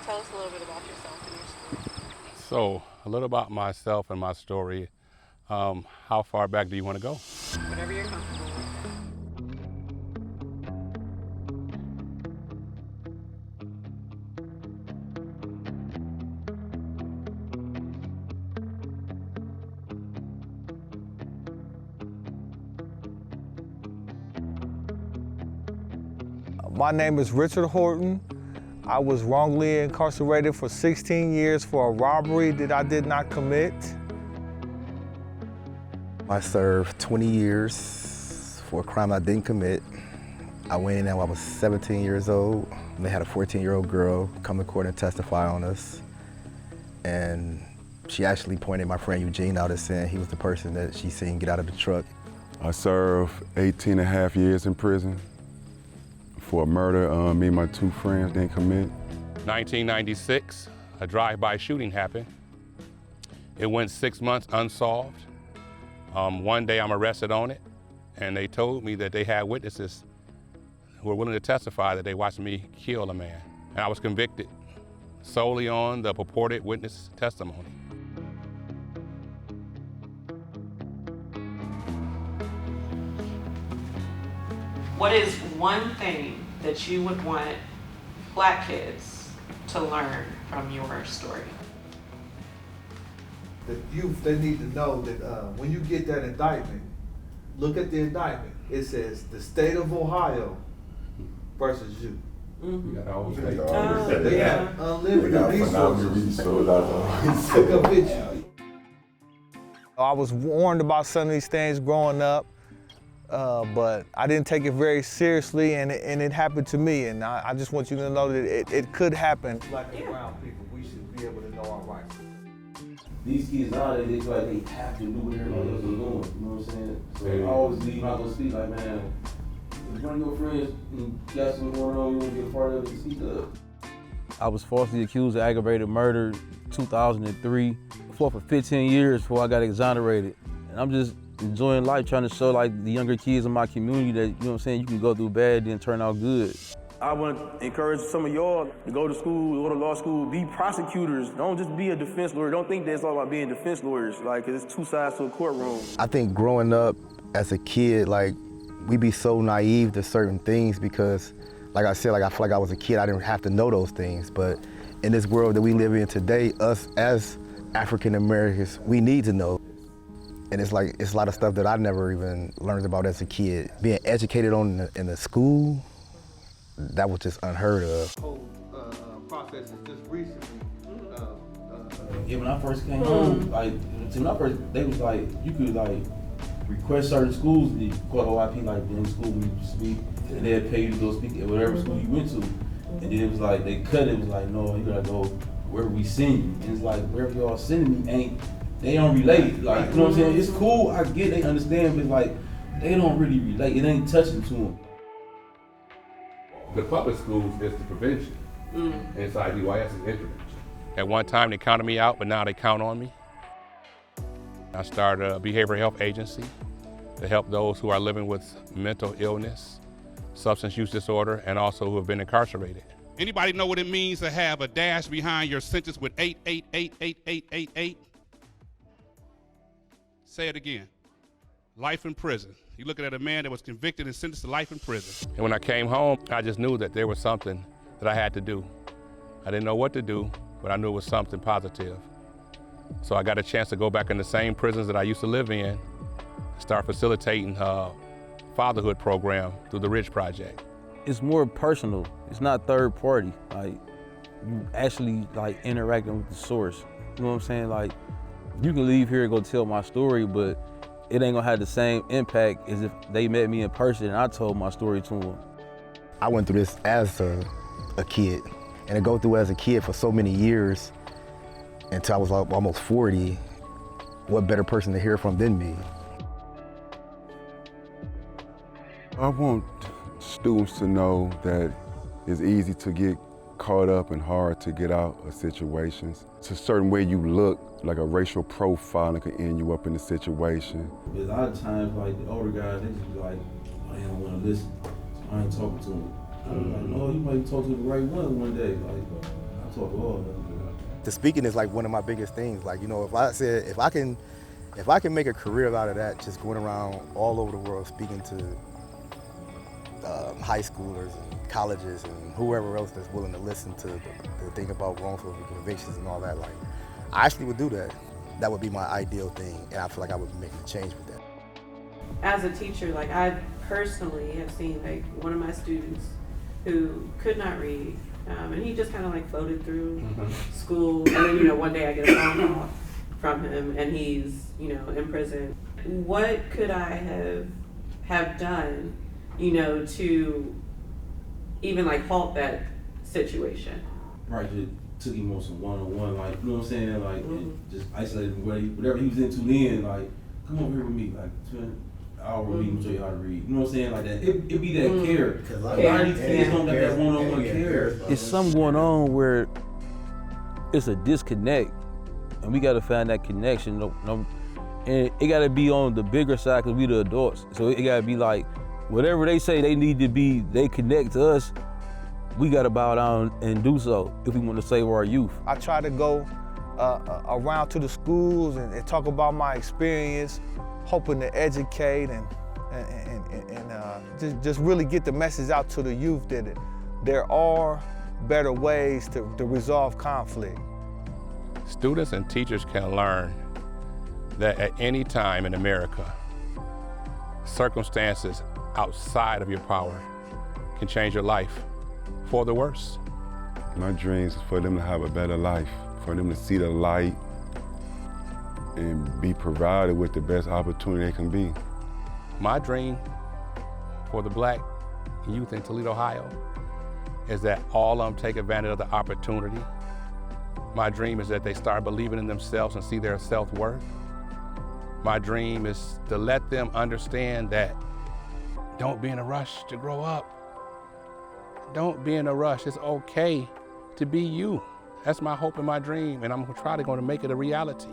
tell us a little bit about yourself and your story. So, a little about myself and my story. How far back do you want to go? Whatever you're comfortable with. My name is Richard Horton. I was wrongly incarcerated for 16 years for a robbery that I did not commit. I served 20 years for a crime I didn't commit. I went in when I was 17 years old. They had a 14-year-old girl come to court and testify on us. And she actually pointed my friend Eugene out as saying he was the person that she seen get out of the truck. I served 18 and a half years in prison for a murder me and my two friends didn't commit. 1996, a drive-by shooting happened. It went 6 months unsolved. One day I'm arrested on it, and they told me that they had witnesses who were willing to testify that they watched me kill a man. And I was convicted solely on the purported witness testimony. What is one thing that you would want Black kids to learn from your story? The youth, they need to know that when you get that indictment, look at the indictment. It says the state of Ohio versus you. Mm-hmm. They have unlimited resources to convict you. I was warned about some of these things growing up, but I didn't take it very seriously, and it happened to me. And I just want you to know that it could happen. Black and brown people, we should be able to know our rights. These kids nowadays, they feel like they have to do what everybody else is doing, you know what I'm saying? So I always leave, I go speak like, man, if one of your friends got something going on, you want to be a part of it, speak up. I was falsely accused of aggravated murder 2003, fought for 15 years before I got exonerated. And I'm just enjoying life, trying to show like the younger kids in my community that, you know what I'm saying, you can go through bad and turn out good. I want to encourage some of y'all to go to school, go to law school, be prosecutors. Don't just be a defense lawyer. Don't think that it's all about being defense lawyers, like, 'cause it's two sides to a courtroom. I think growing up as a kid, like, we be so naive to certain things because, like I said, like, I feel like I was a kid, I didn't have to know those things. But in this world that we live in today, us as African Americans, we need to know. And it's like, it's a lot of stuff that I never even learned about as a kid. Being educated on in the school, that was just unheard of. The whole process is just recently. Yeah, when I first came home, like, they was like, you could like request certain schools to call OIP, like in school when you speak, and they'd pay you to go speak at whatever school you went to. And then it was like, they cut it, it was like, no, you gotta go wherever we send you. And it's like, wherever y'all sending me they don't relate. Like, you know what I'm saying? It's cool, I get they understand, but like, they don't really relate. It ain't touching to them. The public schools is the prevention. Inside UIS is intervention. At one time they counted me out, but now they count on me. I started a behavioral health agency to help those who are living with mental illness, substance use disorder, and also who have been incarcerated. Anybody know what it means to have a dash behind your sentence with 8888888? Say it again. Life in prison. You're looking at a man that was convicted and sentenced to life in prison. And when I came home, I just knew that there was something that I had to do. I didn't know what to do, but I knew it was something positive. So I got a chance to go back in the same prisons that I used to live in, start facilitating a fatherhood program through the Ridge Project. It's more personal. It's not third party. Like, you actually like interacting with the source. You know what I'm saying? Like, you can leave here and go tell my story, but it ain't gonna have the same impact as if they met me in person and I told my story to them. I went through this as a kid, and to go through as a kid for so many years until I was almost 40, what better person to hear from than me? I want students to know that it's easy to get caught up and hard to get out of situations. It's a certain way you look, like a racial profiling can end you up in a situation. A lot of times, like, the older guys, they just be like, oh, they don't want to listen, so I ain't talking to them. I'm like, no, you might talk to the right one day. Like, I talk to all of them. The speaking is like one of my biggest things. Like, you know, if I can make a career out of that, just going around all over the world speaking to high schoolers and colleges and whoever else that's willing to listen to the thing about wrongful convictions and all that, like, I actually would do that. That would be my ideal thing, and I feel like I would be making a change with that. As a teacher, like I personally have seen like one of my students who could not read, and he just kind of like floated through school, and then, you know, one day I get a phone call from him and he's, you know, in prison. What could I have done, you know, to even like halt that situation? Probably just took him on some one-on-one, like, you know what I'm saying, like, and just isolated him, whatever he was into then, like, come over here with me, like, spend an hour with me and show you how to read. You know what I'm saying, like that. It be that care. Because a lot of these kids don't got that one-on-one care. It's something going on where it's a disconnect, and we got to find that connection. And it got to be on the bigger side because we the adults. So it got to be like, whatever they say they need to be, they connect to us, we got to bow down and do so if we want to save our youth. I try to go around to the schools and talk about my experience, hoping to educate and just really get the message out to the youth that there are better ways to resolve conflict. Students and teachers can learn that at any time in America, circumstances outside of your power can change your life for the worse. My dreams is for them to have a better life, for them to see the light and be provided with the best opportunity they can be. My dream for the black youth in Toledo, Ohio, is that all of them take advantage of the opportunity. My dream is that they start believing in themselves and see their self-worth. My dream is to let them understand that don't be in a rush to grow up. Don't be in a rush. It's okay to be you. That's my hope and my dream, and I'm going to make it a reality.